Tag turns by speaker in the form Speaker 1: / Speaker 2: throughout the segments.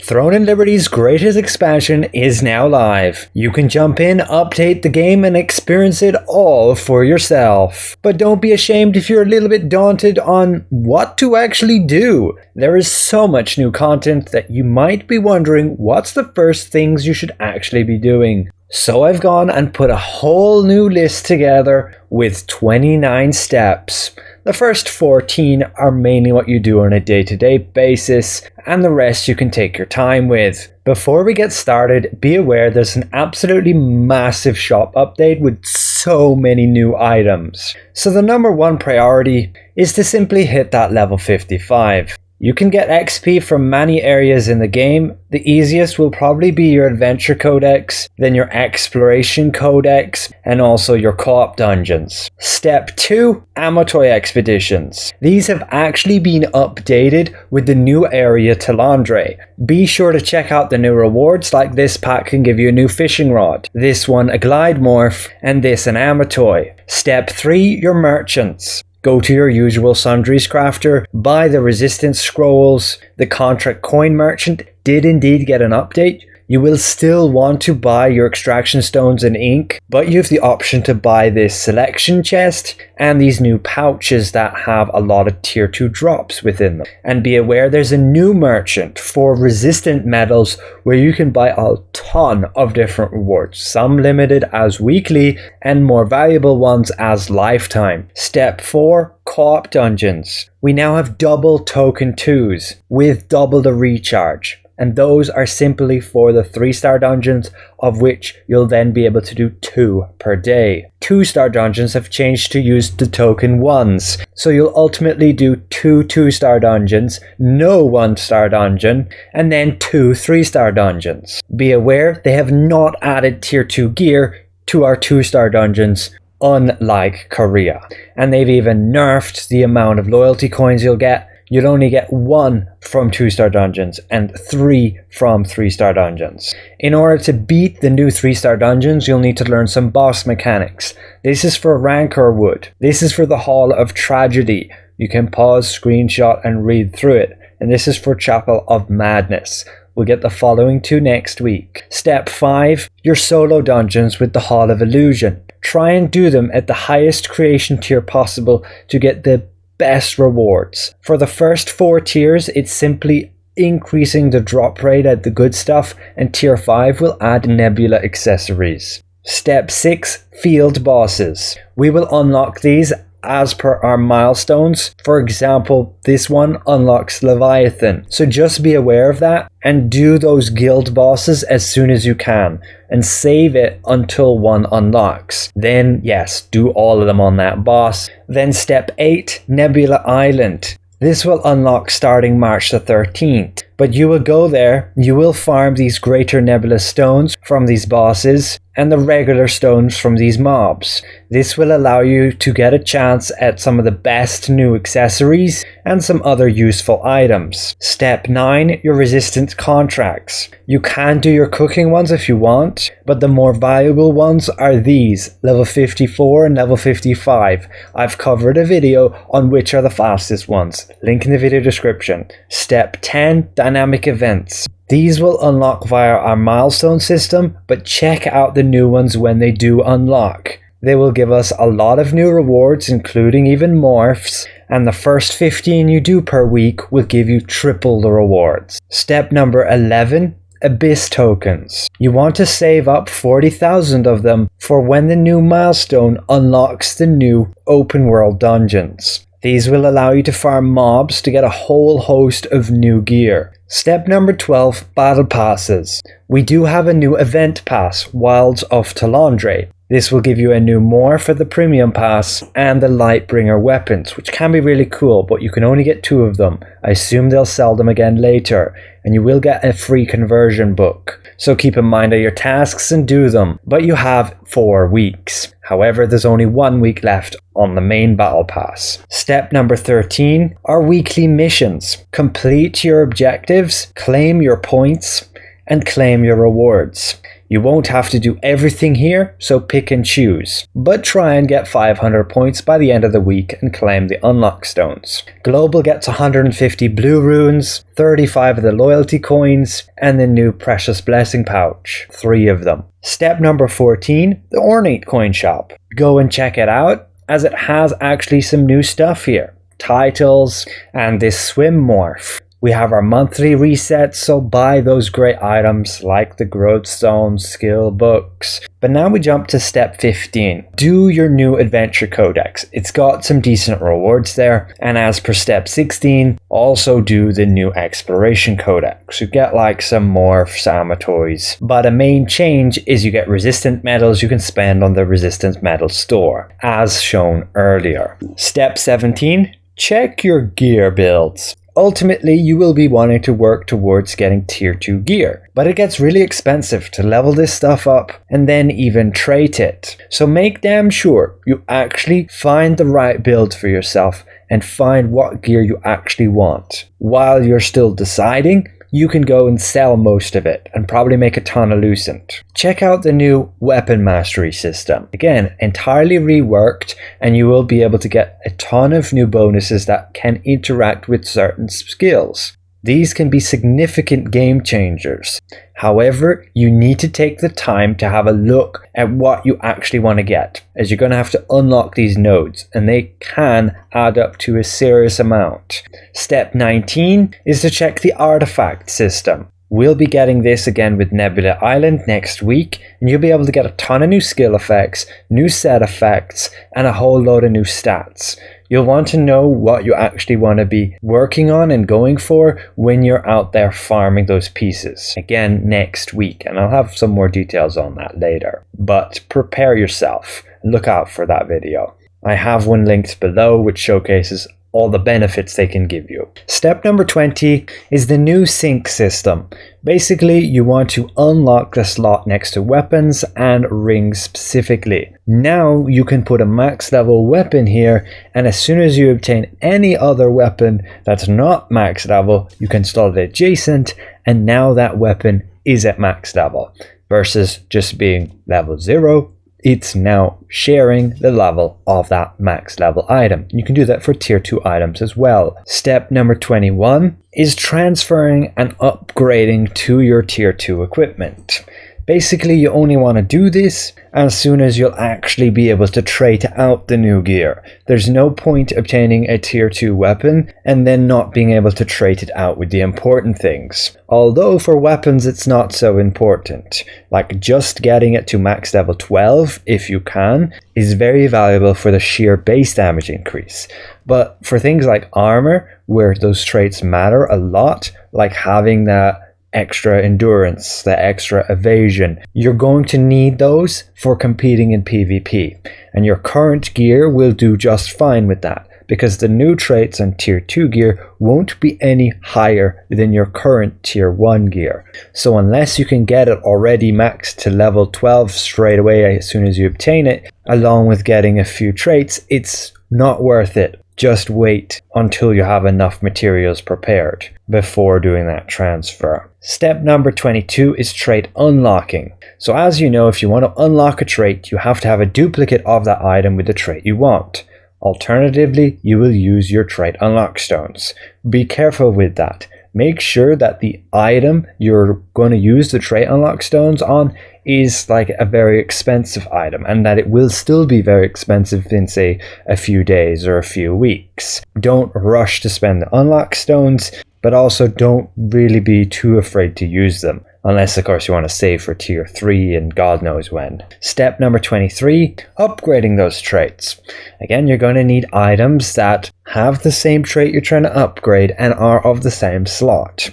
Speaker 1: Throne and Liberty's greatest expansion is now live. You can jump in, update the game, and experience it all for yourself. But don't be ashamed if you're a little bit daunted on what to actually do. There is so much new content that you might be wondering what's the first things you should actually be doing. So I've gone and put a whole new list together with 29 steps. The first 14 are mainly what you do on a day-to-day basis, and the rest you can take your time with. Before we get started, be aware there's an absolutely massive shop update with so many new items. So the number one priority is to simply hit that level 55. You can get XP from many areas in the game. The easiest will probably be your Adventure Codex, then your Exploration Codex, and also your co-op dungeons. Step 2, Amitoi Expeditions. These have actually been updated with the new area Talandre. Be sure to check out the new rewards, like this pack can give you a new fishing rod, this one a glide morph, and this an Amitoi. Step 3, your merchants. Go to your usual sundries crafter, buy the resistance scrolls. The contract coin merchant did indeed get an update. You will still want to buy your extraction stones and ink, but you have the option to buy this selection chest and these new pouches that have a lot of tier 2 drops within them. And be aware there's a new merchant for resistant metals where you can buy a ton of different rewards, some limited as weekly and more valuable ones as lifetime. Step 4, co-op dungeons. We now have double token 2s with double the recharge. And those are simply for the 3-star dungeons, of which you'll then be able to do 2 per day. 2-star dungeons have changed to use the token 1s, so you'll ultimately do 2 2-star dungeons, no 1-star dungeon, and then 2 3-star dungeons. Be aware they have not added tier 2 gear to our 2-star dungeons, unlike Korea. And they've even nerfed the amount of loyalty coins you'll get. You'll only get 1 from 2-star dungeons and 3 from 3-star dungeons. In order to beat the new 3-star dungeons, you'll need to learn some boss mechanics. This is for Rancor Wood. This is for the Hall of Tragedy. You can pause, screenshot, and read through it. And this is for Chapel of Madness. We'll get the following 2 next week. Step 5, your solo dungeons with the Hall of Illusion. Try and do them at the highest creation tier possible to get the best rewards. For the first 4 tiers, it's simply increasing the drop rate at the good stuff, and tier 5 will add Nebula accessories. Step 6, field bosses. We will unlock these as per our milestones. For example, this one unlocks Leviathan. So just be aware of that and do those guild bosses as soon as you can and save it until one unlocks. Then yes, do all of them on that boss. Then step 8, Nebula Island. This will unlock starting March the 13th. But you will go there, you will farm these greater nebula stones from these bosses and the regular stones from these mobs. This will allow you to get a chance at some of the best new accessories and some other useful items. Step 9, your resistance contracts. You can do your cooking ones if you want, but the more valuable ones are these, level 54 and level 55. I've covered a video on which are the fastest ones. Link in the video description. Step 10, dynamic events. These will unlock via our milestone system, but check out the new ones when they do unlock. They will give us a lot of new rewards, including even morphs, and the first 15 you do per week will give you triple the rewards. Step number 11, Abyss tokens. You want to save up 40,000 of them for when the new milestone unlocks the new open world dungeons. These will allow you to farm mobs to get a whole host of new gear. Step number 12, battle passes. We do have a new event pass, Wilds of Talandre. This will give you a new morph for the premium pass and the Lightbringer weapons, which can be really cool, but you can only get 2 of them. I assume they'll sell them again later, and you will get a free conversion book. So keep in mind your tasks and do them, but you have 4 weeks. However, there's only 1 week left on the main battle pass. Step number 13 are weekly missions. Complete your objectives, claim your points, and claim your rewards. You won't have to do everything here, so pick and choose. But try and get 500 points by the end of the week and claim the unlock stones. Global gets 150 blue runes, 35 of the loyalty coins, and the new precious blessing pouch, 3 of them. Step number 14, the Ornate coin shop. Go and check it out, as it has actually some new stuff here. Titles, and this swim morph. We have our monthly resets, so buy those great items like the growth stones, skill books. But now we jump to step 15. Do your new adventure codex. It's got some decent rewards there. And as per step 16, also do the new exploration codex. You get like some morphs, Amitois. But a main change is you get resistant metals you can spend on the resistant metal store, as shown earlier. Step 17. Check your gear builds. Ultimately, you will be wanting to work towards getting tier 2 gear, but it gets really expensive to level this stuff up and then even trait it. So make damn sure you actually find the right build for yourself and find what gear you actually want. While you're still deciding, you can go and sell most of it and probably make a ton of Lucent. Check out the new weapon mastery system. Again, entirely reworked, and you will be able to get a ton of new bonuses that can interact with certain skills. These can be significant game changers. However, you need to take the time to have a look at what you actually want to get, as you're going to have to unlock these nodes, and they can add up to a serious amount. Step 19 is to check the artifact system. We'll be getting this again with Nebula Island next week, and you'll be able to get a ton of new skill effects, new set effects, and a whole load of new stats. You'll want to know what you actually want to be working on and going for when you're out there farming those pieces. Again, next week, and I'll have some more details on that later. But prepare yourself and look out for that video. I have one linked below which showcases all the benefits they can give you. Step number 20 is the new sync system. Basically, you want to unlock the slot next to weapons and rings specifically. Now you can put a max level weapon here, and as soon as you obtain any other weapon that's not max level, you can slot it adjacent, and now that weapon is at max level versus just being level 0. It's now sharing the level of that max level item. You can do that for tier 2 items as well. Step number 21 is transferring and upgrading to your tier 2 equipment. Basically, you only want to do this as soon as you'll actually be able to trait out the new gear. There's no point obtaining a tier 2 weapon and then not being able to trait it out with the important things. Although for weapons it's not so important. Like just getting it to max level 12, if you can, is very valuable for the sheer base damage increase. But for things like armor, where those traits matter a lot, like having that extra endurance, the extra evasion, you're going to need those for competing in PvP, and your current gear will do just fine with that, because the new traits on tier 2 gear won't be any higher than your current tier 1 gear. So unless you can get it already maxed to level 12 straight away as soon as you obtain it, along with getting a few traits, it's not worth it. Just wait until you have enough materials prepared before doing that transfer. Step number 22 is trait unlocking. So as you know, if you want to unlock a trait, you have to have a duplicate of that item with the trait you want. Alternatively, you will use your trait unlock stones. Be careful with that. Make sure that the item you're going to use the trait unlock stones on is like a very expensive item, and that it will still be very expensive in, say, a few days or a few weeks. Don't rush to spend the unlock stones, but also don't really be too afraid to use them, unless of course you want to save for tier 3 and God knows when. Step number 23, upgrading those traits. Again, you're going to need items that have the same trait you're trying to upgrade and are of the same slot.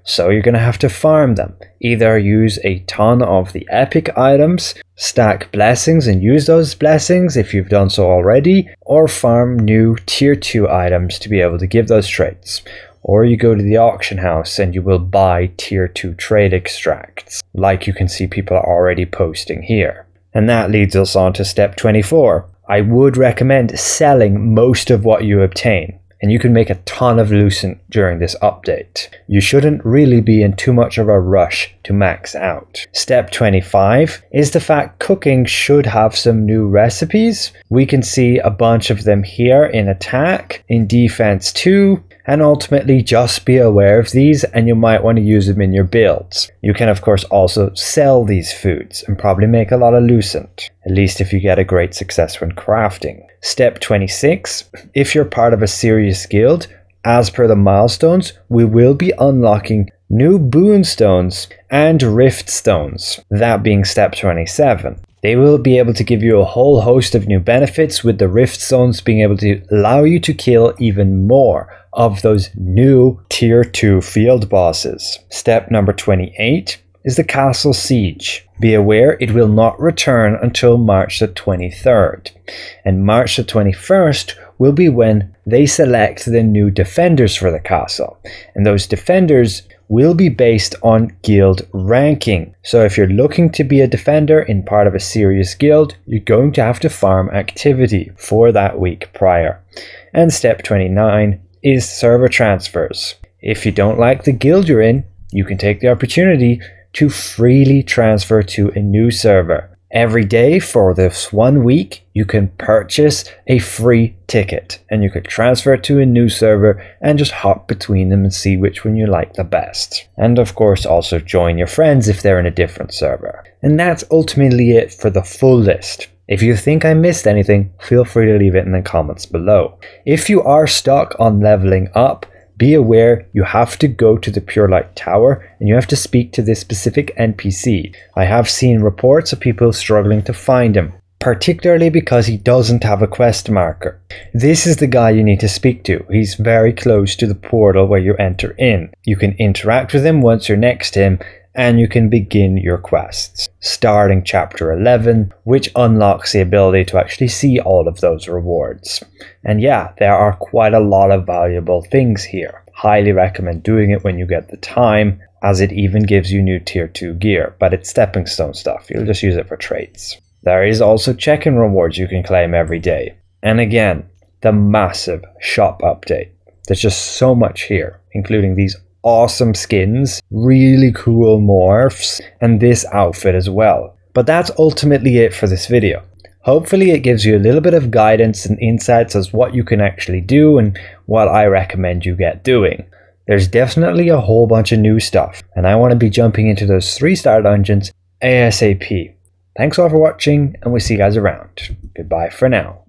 Speaker 1: So you're going to have to farm them. Either use a ton of the epic items, stack blessings and use those blessings if you've done so already, or farm new tier 2 items to be able to give those traits. Or you go to the auction house and you will buy tier 2 trait extracts, like you can see people are already posting here. And that leads us on to step 24. I would recommend selling most of what you obtain. and you can make a ton of Lucent during this update. You shouldn't really be in too much of a rush to max out. Step 25 is the fact cooking should have some new recipes. We can see a bunch of them here in attack, in defense too, and ultimately just be aware of these and you might want to use them in your builds. You can of course also sell these foods and probably make a lot of Lucent, at least if you get a great success when crafting. Step 26, if you're part of a serious guild, as per the milestones, we will be unlocking new Boonstones and Riftstones, that being step 27. They will be able to give you a whole host of new benefits, with the Riftstones being able to allow you to kill even more of those new tier 2 field bosses. Step number 28 is the castle siege. Be aware it will not return until March the 23rd, and March the 21st will be when they select the new defenders for the castle, and those defenders will be based on guild ranking. So if you're looking to be a defender in part of a serious guild, you're going to have to farm activity for that week prior. And step 29 is server transfers. If you don't like the guild you're in, you can take the opportunity to freely transfer to a new server. Every day for this 1 week, you can purchase a free ticket and you could transfer it to a new server and just hop between them and see which one you like the best. And of course also join your friends if they're in a different server. And that's ultimately it for the full list. If you think I missed anything, feel free to leave it in the comments below. If you are stuck on leveling up, be aware you have to go to the Pure Light Tower and you have to speak to this specific NPC. I have seen reports of people struggling to find him, particularly because he doesn't have a quest marker. This is the guy you need to speak to. He's very close to the portal where you enter in. You can interact with him once you're next to him, and you can begin your quests, starting chapter 11, which unlocks the ability to actually see all of those rewards. And yeah, there are quite a lot of valuable things here. Highly recommend doing it when you get the time, as it even gives you new tier 2 gear, but it's stepping stone stuff. You'll just use it for traits. There is also check-in rewards you can claim every day. And again, the massive shop update. There's just so much here, including these awesome skins, really cool morphs, and this outfit as well. But that's ultimately it for this video. Hopefully it gives you a little bit of guidance and insights as what you can actually do and what I recommend you get doing. There's definitely a whole bunch of new stuff, and I want to be jumping into those 3-star dungeons ASAP. Thanks all for watching, and we'll see you guys around. Goodbye for now.